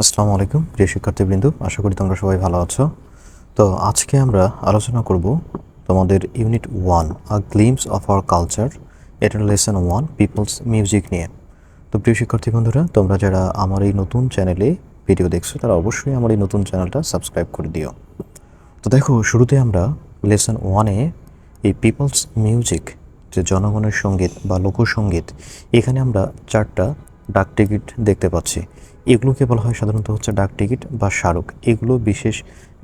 আসসালামু আলাইকুম প্রিয় শিক্ষার্থীবৃন্দ, আশা করি তোমরা সবাই ভালো আছো। তো আজকে আমরা আলোচনা করব তোমাদের unit 1 a glimpse of our culture, এটার লেসন 1 পিপলস মিউজিক নিয়ে। তো প্রিয় শিক্ষার্থী বন্ধুরা, তোমরা যারা আমার এই নতুন চ্যানেলে ভিডিও দেখছো তারা অবশ্যই আমার এই নতুন চ্যানেলটা সাবস্ক্রাইব করে দিও। তো দেখো, শুরুতে আমরা লেসন 1-এ এই পিপলস মিউজিক, যে জনগণের সঙ্গীত বা লোকসঙ্গীত, এখানে আমরা 4টা ডাক টিকিট দেখতে পাচ্ছি। এগুলোকে বলা হয় সাধারণত হচ্ছে ডাক টিকিট বা স্মারক। এগুলো বিশেষ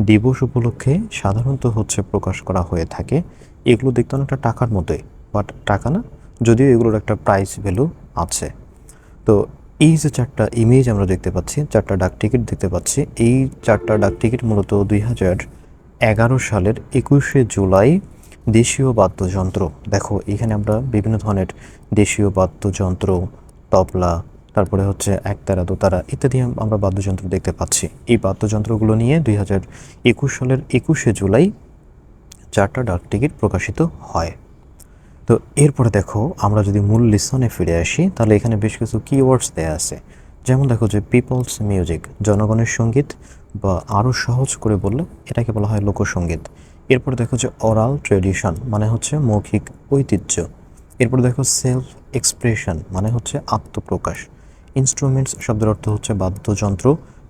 দিবস উপলক্ষে সাধারণত হচ্ছে প্রকাশ করা হয়ে থাকে। এগুলো দেখতে অনেকটা টাকার মতোই, বাট টাকা না, যদিও এগুলোর একটা প্রাইস ভ্যালু আছে। তো এই যে 4টা ইমেজ আমরা দেখতে পাচ্ছি, 4টা ডাক টিকিট দেখতে পাচ্ছি, এই 4টা ডাক টিকিট মূলত 2011 সালের 21শে জুলাই দেশীয় বাদ্যযন্ত্র, দেখো এখানে আমরা বিভিন্ন ধরনের দেশীয় বাদ্যযন্ত্র, তবলা, তারপরে হচ্ছে একতারা, দোতারা ইত্যাদি আমরা বাদ্যযন্ত্র দেখতে পাচ্ছি। এই বাদ্যযন্ত্রগুলো নিয়ে 2021 সালের 21শে জুলাই 4টা ডাক টিকিট প্রকাশিত হয়। তো এরপরে দেখো, আমরা যদি মূল লিসনে ফিরে আসি তাহলে এখানে বেশ কিছু কিওয়ার্ডস দেয়া আছে। যেমন দেখো যে পিপলস মিউজিক, জনগণের সঙ্গীত, বা আরও সহজ করে বললে এটাকে বলা হয় লোকসঙ্গীত। এরপর দেখো যে ওরাল ট্রেডিশন, মানে হচ্ছে মৌখিক ঐতিহ্য। এরপর দেখো সেলফ এক্সপ্রেশন, মানে হচ্ছে আত্মপ্রকাশ। ইনস্ট্রুমেন্টস শব্দের অর্থ হচ্ছে বাদ্যযন্ত্র।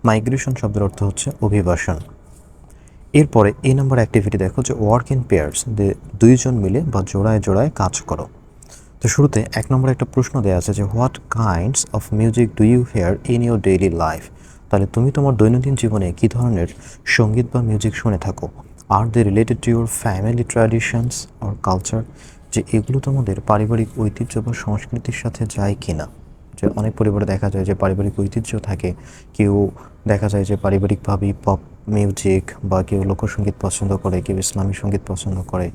মাইগ্রেশন শব্দের অর্থ হচ্ছে অভিবাসন। এরপরে এই নাম্বার অ্যাক্টিভিটি দেখো যে ওয়ার্ক ইন পেয়ার্স, দুইজন মিলে বা জোড়ায় জোড়ায় কাজ করো। তো শুরুতে 1 নম্বরে একটা প্রশ্ন দেওয়া আছে যে what kinds of music do you hear in your daily life. তাহলে তুমি তোমার দৈনন্দিন জীবনে কী ধরনের সঙ্গীত বা মিউজিক শুনে থাকো। Are they related to your family traditions or culture, যে এগুলো তোমাদের পারিবারিক ঐতিহ্য বা সংস্কৃতির সাথে যায় কি না। যে অনেক পরিবারে দেখা যায় যে পারিবারিক ঐতিহ্য থাকে, কেউ দেখা যায় যে পারিবারিকভাবেই পপ মিউজিক বা কেউ লোকসঙ্গীত পছন্দ করে, কেউ ইসলামী সঙ্গীত পছন্দ করে।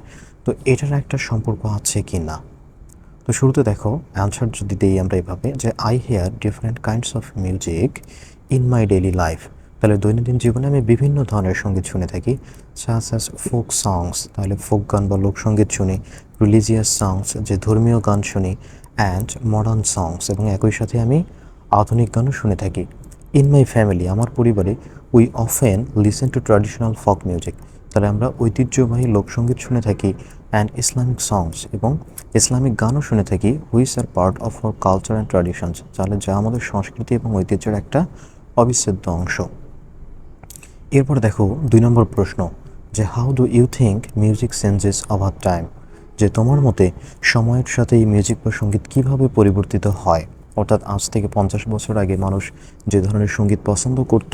তো এটার একটা সম্পর্ক আছে কি না। তো শুরুতে দেখো অ্যান্সার যদি দিই আমরা এভাবে যে I hear different kinds of music in my daily life. তাহলে দৈনন্দিন জীবনে আমি বিভিন্ন ধরনের সঙ্গীত শুনে থাকি। সাস অ্যাজ ফোক সংস, তাহলে ফোক গান বা লোকসঙ্গীত শুনি। রিলিজিয়াস সংস, যে ধর্মীয় গান শুনি। অ্যান্ড মডার্ন সংস, এবং একই সাথে আমি আধুনিক গানও শুনে থাকি। ইন মাই ফ্যামিলি, আমার পরিবারে we often listen to traditional folk music, তাহলে আমরা ঐতিহ্যবাহী লোকসঙ্গীত শুনে থাকি। অ্যান্ড ইসলামিক সংস, এবং ইসলামিক গানও শুনে থাকি। Which are part of our culture and traditions, তাহলে যা আমাদের সংস্কৃতি এবং ঐতিহ্যের একটা অবিচ্ছেদ্য অংশ। এরপর দেখো 2 নম্বর প্রশ্ন যে how do you think music changes over time, যে তোমার মতে সময়ের সাথে এই মিউজিক বা সঙ্গীত কীভাবে পরিবর্তিত হয়। অর্থাৎ আজ থেকে 50 বছর আগে মানুষ যে ধরনের সঙ্গীত পছন্দ করত,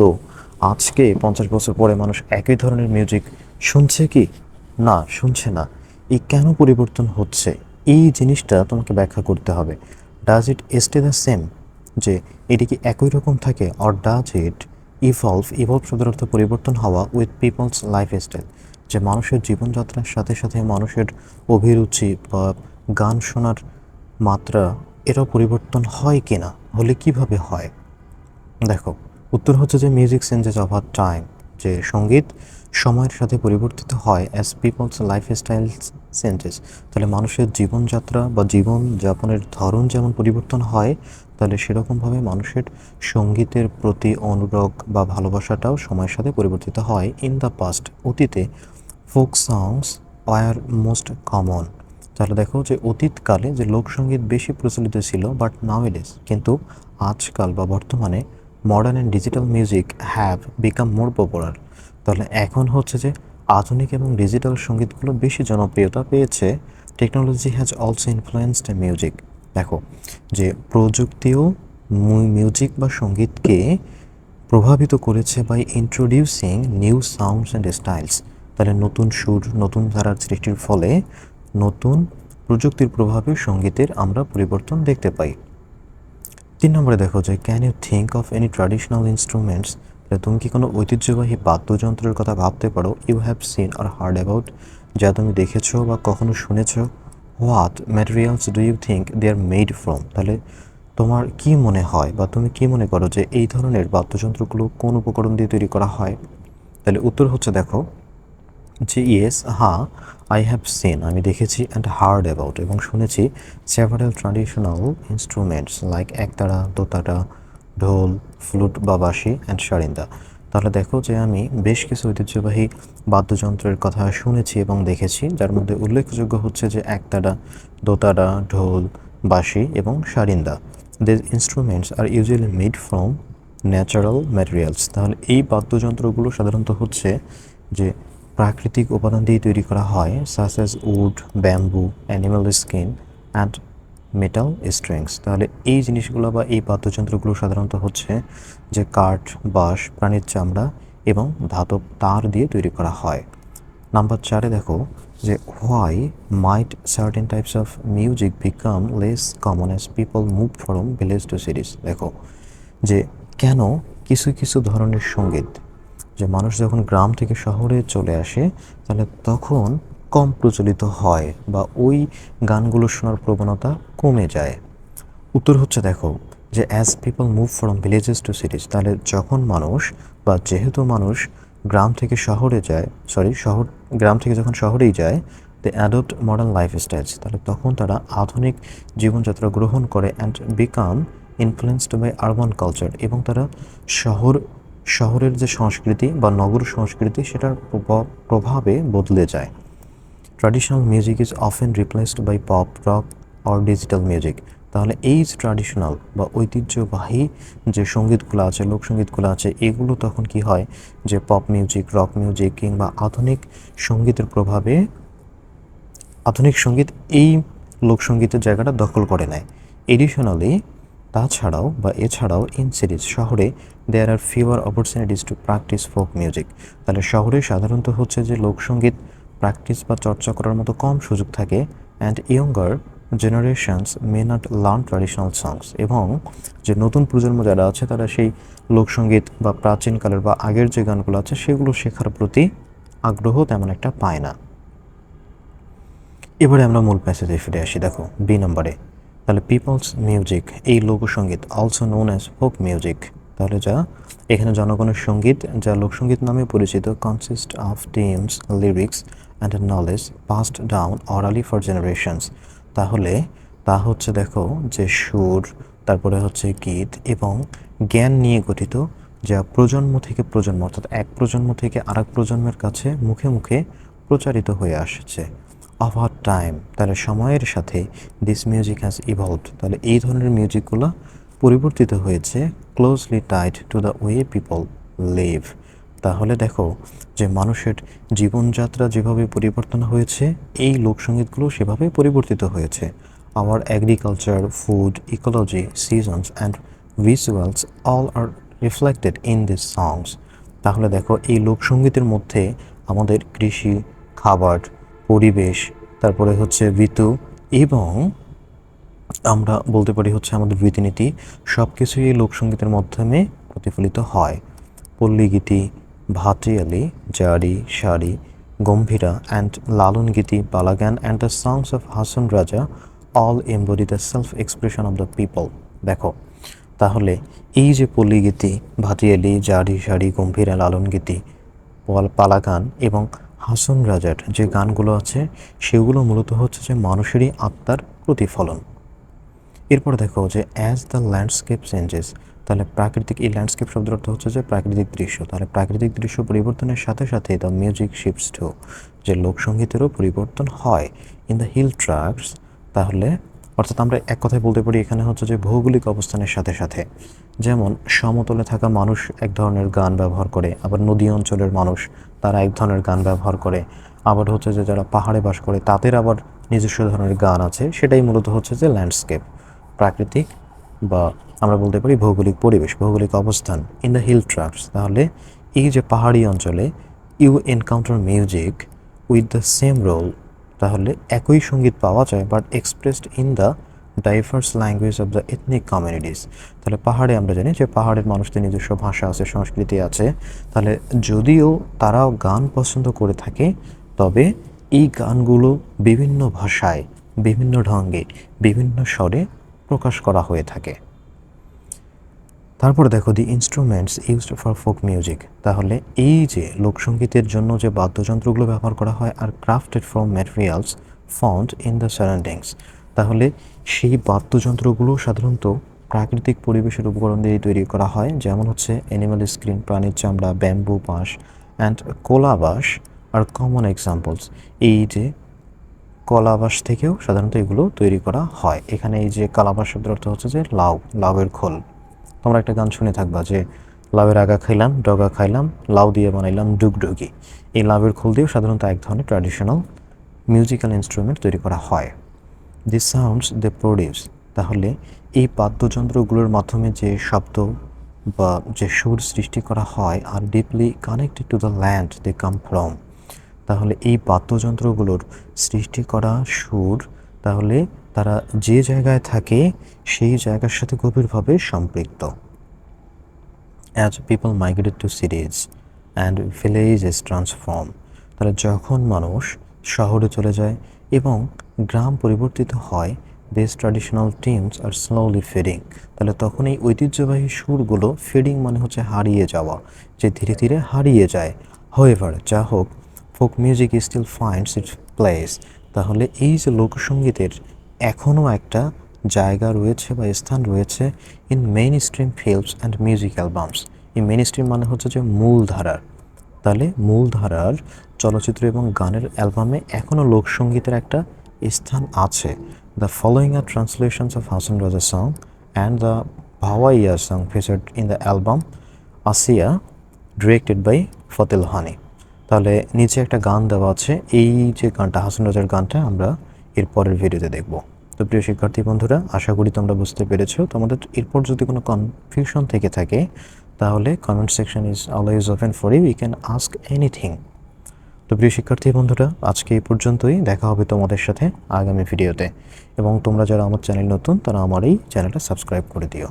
আজকে 50 বছর পরে মানুষ একই ধরনের মিউজিক শুনছে কি না, শুনছে না। এই কেন পরিবর্তন হচ্ছে, এই জিনিসটা তোমাকে ব্যাখ্যা করতে হবে। Does it stay the same, যে এটি কি একই রকম থাকে। Or does it evolve, evolve শব্দের অর্থ পরিবর্তন হওয়া, উইথ পিপলস লাইফস্টাইল, যে মানুষের জীবনযাত্রার সাথে সাথে মানুষের অভিরুচি বা গান শোনার মাত্রা, এটাও পরিবর্তন হয় কি না, হলে কিভাবে হয়। দেখো উত্তর হচ্ছে যে মিউজিক চেঞ্জেস ওভার টাইম, যে সঙ্গীত সময়ের সাথে পরিবর্তিত হয় অ্যাজ পিপলস লাইফস্টাইল চেঞ্জেস, তাহলে মানুষের জীবনযাত্রা বা জীবনযাপনের ধরন যেমন পরিবর্তন হয়, তাহলে সেরকমভাবে মানুষের সঙ্গীতের প্রতি অনুরাগ বা ভালোবাসাটাও সময়ের সাথে পরিবর্তিত হয়। ইন দ্য পাস্ট, অতীতে ফোক সংস ওয়ার মোস্ট কমন, তাহলে দেখো যে অতীতকালে যে লোকসঙ্গীত বেশি প্রচলিত ছিল, বাট নাওএডেজ, কিন্তু আজকাল বা বর্তমানে modern and digital music have become more popular, তাহলে এখন হচ্ছে যে আধুনিক এবং ডিজিটাল সঙ্গীতগুলো বেশি জনপ্রিয়তা পেয়েছে। Technology has also influenced music, দেখো যে প্রযুক্তিও মিউজিক বা সঙ্গীতকে প্রভাবিত করেছে by introducing new sounds and styles, তাহলে নতুন সুর, নতুন ধারার সৃষ্টির ফলে নতুন প্রযুক্তির প্রভাবে সঙ্গীতের আমরা পরিবর্তন দেখতে পাই। 3 নম্বরে দেখো যে can you think of any traditional instruments, তুমি কি কোনো ঐতিহ্যবাহী বাদ্যযন্ত্রের কথা ভাবতে পারো। You have seen or heard about, যা তুমি দেখেছো বা কখনো শুনেছো। What materials do you think they are made from, তাহলে তোমার কি মনে হয় বা তুমি কি মনে করো যে এই ধরনের বাদ্যযন্ত্রগুলো কোন উপকরণ দিয়ে তৈরি করা হয়। তাহলে উত্তর হচ্ছে দেখো যে ইয়েস, হ্যাঁ, আই হ্যাভ সিন, আমি দেখেছি, অ্যান্ড হার্ড অ্যাবাউট, এবং শুনেছি সেভারাল ট্র্যাডিশনাল ইনস্ট্রুমেন্টস লাইক একতারা, দোতারা, ঢোল, ফ্লুট বা বাঁশি অ্যান্ড সারিন্দা। তাহলে দেখো যে আমি বেশ কিছু ঐতিহ্যবাহী বাদ্যযন্ত্রের কথা শুনেছি এবং দেখেছি, যার মধ্যে উল্লেখযোগ্য হচ্ছে যে একতারা, দোতারা, ঢোল, বাঁশি এবং সারিন্দা। These instruments are usually made from natural materials. তাহলে এই বাদ্যযন্ত্রগুলো সাধারণত হচ্ছে যে প্রাকৃতিক উপাদান দিয়ে তৈরি করা হয়, such as wood, bamboo, animal skin and metal strings. তাহলে এই জিনিসগুলো বা এই বাদ্যযন্ত্রগুলো সাধারণত হচ্ছে যে কাঠ, বাঁশ, প্রাণীর চামড়া এবং ধাতব তার দিয়ে তৈরি করা হয়। নাম্বার 4-এ দেখো যে why might certain types of music become less common as people move from village to cities. দেখো যে কেন কিছু কিছু ধরনের সঙ্গীত, যে মানুষ যখন গ্রাম থেকে শহরে চলে আসে তাহলে তখন কম প্রচলিত হয় বা ওই গানগুলো শোনার প্রবণতা কমে যায়। উত্তর হচ্ছে দেখো যে as people move from villages to cities. তাহলে যখন মানুষ বা যেহেতু মানুষ গ্রাম থেকে শহরে যায়, গ্রাম থেকে যখন শহরেই যায়, দে অ্যাডপ্ট মডার্ন লাইফস্টাইলস। তাহলে তখন তারা আধুনিক জীবনযাত্রা গ্রহণ করে and become influenced by urban culture, এবং তারা শহরের যে সংস্কৃতি বা নগর সংস্কৃতি সেটার প্রভাবে বদলে যায়। Traditional music is often replaced by pop, rock or digital music. তাহলে এই যে ট্র্যাডিশনাল বা ঐতিহ্যবাহী যে সঙ্গীতগুলো আছে, লোকসঙ্গীতগুলো আছে, এগুলো তখন কি হয় যে পপ মিউজিক, রক মিউজিক কিংবা আধুনিক সঙ্গীতের প্রভাবে আধুনিক সঙ্গীত এই লোকসঙ্গীতের জায়গাটা দখল করে নেয়। এডিশনালি এছাড়াও ইন সিটিজ, শহরে there are fewer opportunities to practise folk music. তাহলে শহরে সাধারণত হচ্ছে যে লোকসঙ্গীত প্র্যাকটিস বা চর্চা করার মতো কম সুযোগ থাকে, and younger generations may not learn traditional songs. এবং যে নতুন প্রজন্ম যারা আছে তারা সেই লোকসঙ্গীত বা প্রাচীনকালের বা আগের যে গানগুলো আছে সেগুলো শেখার প্রতি আগ্রহ তেমন একটা পায় না। এবারে আমরা মূল প্যাসেজে ফিরে আসি। দেখো বি নম্বরে, তাহলে পিপলস মিউজিক, এই লোকসঙ্গীত, also known as folk music. তাহলে যা এখানে জনগণের সঙ্গীত, যা লোকসঙ্গীত নামে পরিচিত, consist of teams, lyrics and knowledge passed down অরালি for generations. তাহলে তা হচ্ছে দেখো যে সুর, তারপরে হচ্ছে গীত এবং জ্ঞান নিয়ে গঠিত, যা প্রজন্ম থেকে প্রজন্ম অর্থাৎ এক প্রজন্ম থেকে আরেক প্রজন্মের কাছে মুখে মুখে প্রচারিত হয়ে আসছে। ওভার টাইম, তাহলে সময়ের সাথে দিস মিউজিক হ্যাজ ইভলভড। তাহলে এই ধরনের মিউজিকগুলো পরিবর্তিত হয়েছে closely tied to the way people leave. তাহলে দেখো যে মানুষের জীবনযাত্রা যেভাবে পরিবর্তন হয়েছে, এই লোকসঙ্গীতগুলো সেভাবে পরিবর্তিত হয়েছে। Our agriculture, food, ecology, seasons and visuals all are reflected in this songs. তাহলে দেখো এই লোকসঙ্গীতের মধ্যে আমাদের কৃষি, খাবার, পরিবেশ, তারপরে হচ্ছে ঋতু এবং আমরা বলতে পারি হচ্ছে আমাদের রীতিনীতি, সব কিছুই এই লোকসঙ্গীতের মাধ্যমে প্রতিফলিত হয়। পল্লীগীতি, ভাটিয়ালি, জারি, সারি, Gambhira and Lalon Geeti, Balagan and the songs of Hason Raja all embody the self expression of the people. দেখো তাহলে এই যে পল্লীগীতি, ভাটিয়ালি, জারি, সারি, গম্ভীরা, লালন গীতি, পালাগান এবং হাসন রাজার যে গানগুলো আছে সেগুলো মূলত হচ্ছে যে মানুষেরই আত্মার প্রতিফলন। এরপর দেখো যে অ্যাজ দ্য ল্যান্ডস্কেপ চেঞ্জেস, তাহলে প্রাকৃতিক, এই ল্যান্ডস্কেপ শব্দের অর্থ হচ্ছে যে প্রাকৃতিক দৃশ্য। তাহলে প্রাকৃতিক দৃশ্য পরিবর্তনের সাথে সাথে দ্য মিউজিক শিফটস টু, যে লোকসঙ্গীতেরও পরিবর্তন হয়। ইন দ্য হিল ট্র্যাক্টস, তাহলে অর্থাৎ আমরা এক কথায় বলতে পারি এখানে হচ্ছে যে ভৌগোলিক অবস্থানের সাথে সাথে, যেমন সমতলে থাকা মানুষ এক ধরনের গান ব্যবহার করে, আবার নদী অঞ্চলের মানুষ তারা এক ধরনের গান ব্যবহার করে, আবার হচ্ছে যে যারা পাহাড়ে বাস করে তাদের আবার নিজস্ব ধরনের গান আছে। সেটাই মূলত হচ্ছে যে ল্যান্ডস্কেপ, প্রাকৃতিক বা আমরা বলতে পারি ভৌগোলিক পরিবেশ, ভৌগোলিক অবস্থান। ইন দ্য হিল ট্র্যাক্টস, তাহলে এই যে পাহাড়ি অঞ্চলে you encounter music with the same role, তাহলে একই সঙ্গীত পাওয়া যায় but expressed in the diverse language of the ethnic communities. তাহলে পাহাড়ে আমরা জানি যে পাহাড়ের মানুষদের নিজস্ব ভাষা আছে, সংস্কৃতি আছে। তাহলে যদিও তারাও গান পছন্দ করে থাকে, তবে এই গানগুলো বিভিন্ন ভাষায়, বিভিন্ন ঢঙ্গে, বিভিন্ন স্বরে প্রকাশ করা হয়ে থাকে। তারপর দেখো the instruments used for folk music, তাহলে এই যে লোকসঙ্গীতের জন্য যে বাদ্যযন্ত্রগুলো ব্যবহার করা হয় are crafted from materials found in the surroundings, তাহলে সেই বাদ্যযন্ত্রগুলো সাধারণত প্রাকৃতিক পরিবেশের উপকরণ দিয়ে তৈরি করা হয়, যেমন হচ্ছে অ্যানিমাল স্কিন, প্রাণীর চামড়া, ব্যাম্বু, বাঁশ অ্যান্ড কোলা বাঁশ আর কমন এক্সাম্পলস। এই যে কলাবাঁশ থেকেও সাধারণত এগুলো তৈরি করা হয়। এখানে এই যে কালাবাঁশ শব্দের অর্থ হচ্ছে যে লাউ, লাউয়ের খোল। তোমরা একটা গান শুনে থাকবা যে লাউয়ের আগা খাইলাম, ডগা খাইলাম, লাউ দিয়ে বানাইলাম ডুগডুগি। এই লাউয়ের খোল দিয়েও সাধারণত এক ধরনের ট্র্যাডিশনাল মিউজিক্যাল ইনস্ট্রুমেন্ট তৈরি করা হয়। দি সাউন্ডস দে প্রডিউস, তাহলে এই বাদ্যযন্ত্রগুলোর মাধ্যমে যে শব্দ বা যে সুর সৃষ্টি করা হয় are deeply connected to the land they come from. তাহলে এই বাদ্যযন্ত্রগুলোর সৃষ্টি করা সুর, তাহলে তারা যে জায়গায় থাকে সেই জায়গার সাথে গভীরভাবে সম্পৃক্ত। As people migrate two সিটিজ and villages transform, তাহলে যখন মানুষ শহরে চলে যায় এবং গ্রাম পরিবর্তিত হয়, this traditional tunes R slowly fading, তাহলে তখন এই ঐতিহ্যবাহী সুরগুলো, ফেডিং মানে হচ্ছে হারিয়ে যাওয়া, যে ধীরে ধীরে হারিয়ে যায়। হাউএভার, যা হোক, folk music still finds its place, তাহলে এই যে লোকসঙ্গীতের এখনও একটা জায়গা রয়েছে বা স্থান রয়েছে in main stream films and music albums. এই মেইন স্ট্রিম মানে হচ্ছে যে মূলধারার, তাহলে মূলধারার চলচ্চিত্র এবং গানের অ্যালবামে এখনও লোকসঙ্গীতের একটা স্থান আছে। The following are translations of Hasan Raja song and the Bhawaiya song featured in the album Asia, directed by Fatel Hani. তাহলে নিচে একটা গান দেওয়া আছে, এই যে গানটা হাসান রাজার গানটা আমরা এর পরের ভিডিওতে দেখব। তো প্রিয় শিক্ষার্থী বন্ধুরা, আশা করি তোমরা বুঝতে পেরেছো। তোমাদের এরপর যদি কোনো কনফিউশন থেকে থাকে তাহলে comment section is always open for you, you can ask anything. তো প্রিয় শিক্ষার্থী বন্ধুরা, আজকে এই পর্যন্তই। দেখা হবে তোমাদের সাথে আগামী ভিডিওতে, এবং তোমরা যারা আমার চ্যানেল নতুন তারা আমার এই চ্যানেলটা সাবস্ক্রাইব করে দিও।